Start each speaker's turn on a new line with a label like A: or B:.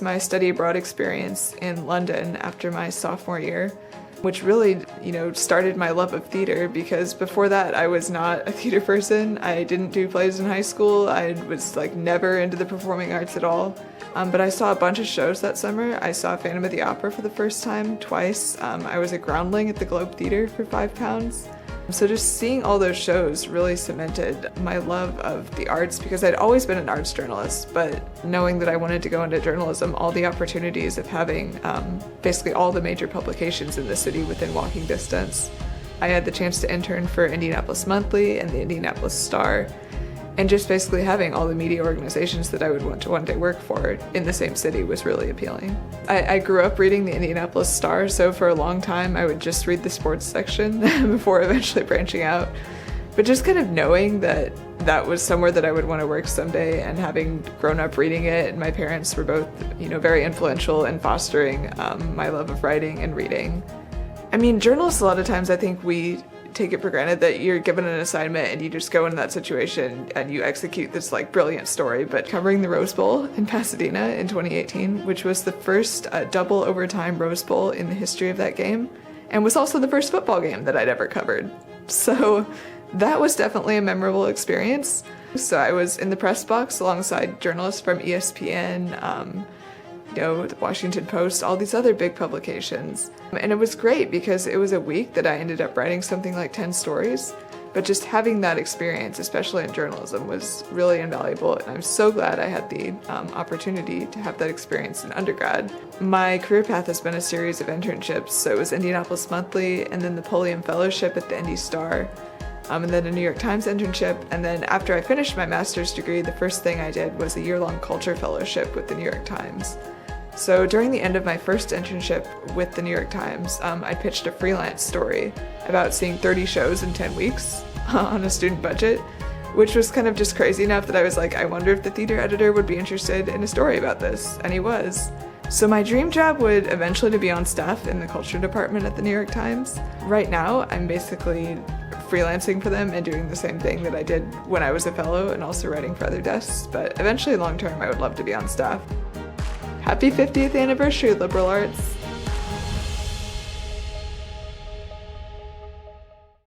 A: my study abroad experience in London after my sophomore year, which really, started my love of theater, because before that I was not a theater person. I didn't do plays in high school. I was never into the performing arts at all. But I saw a bunch of shows that summer. I saw Phantom of the Opera for the first time twice. I was a groundling at the Globe Theatre for £5. So just seeing all those shows really cemented my love of the arts, because I'd always been an arts journalist, but knowing that I wanted to go into journalism, all the opportunities of having basically all the major publications in the city within walking distance. I had the chance to intern for Indianapolis Monthly and the Indianapolis Star, and just basically having all the media organizations that I would want to one day work for in the same city was really appealing. I grew up reading the Indianapolis Star, so for a long time I would just read the sports section before eventually branching out. But just kind of knowing that that was somewhere that I would want to work someday, and having grown up reading it, and my parents were both, very influential in fostering my love of writing and reading. I mean, journalists, a lot of times I think we take it for granted that you're given an assignment and you just go into that situation and you execute this brilliant story. But covering the Rose Bowl in Pasadena in 2018, which was the first double overtime Rose Bowl in the history of that game, and was also the first football game that I'd ever covered. So that was definitely a memorable experience. So I was in the press box alongside journalists from ESPN, the Washington Post, all these other big publications. And it was great because it was a week that I ended up writing something like 10 stories. But just having that experience, especially in journalism, was really invaluable. And I'm so glad I had the opportunity to have that experience in undergrad. My career path has been a series of internships. So it was Indianapolis Monthly, and then the Pulliam Fellowship at the Indy Star, and then a New York Times internship. And then after I finished my master's degree, the first thing I did was a year-long culture fellowship with the New York Times. So during the end of my first internship with the New York Times, I pitched a freelance story about seeing 30 shows in 10 weeks on a student budget, which was kind of just crazy enough that I was like, I wonder if the theater editor would be interested in a story about this, and he was. So my dream job would eventually to be on staff in the culture department at the New York Times. Right now, I'm basically freelancing for them and doing the same thing that I did when I was a fellow, and also writing for other desks, but eventually long term I would love to be on staff. Happy 50th anniversary, liberal arts!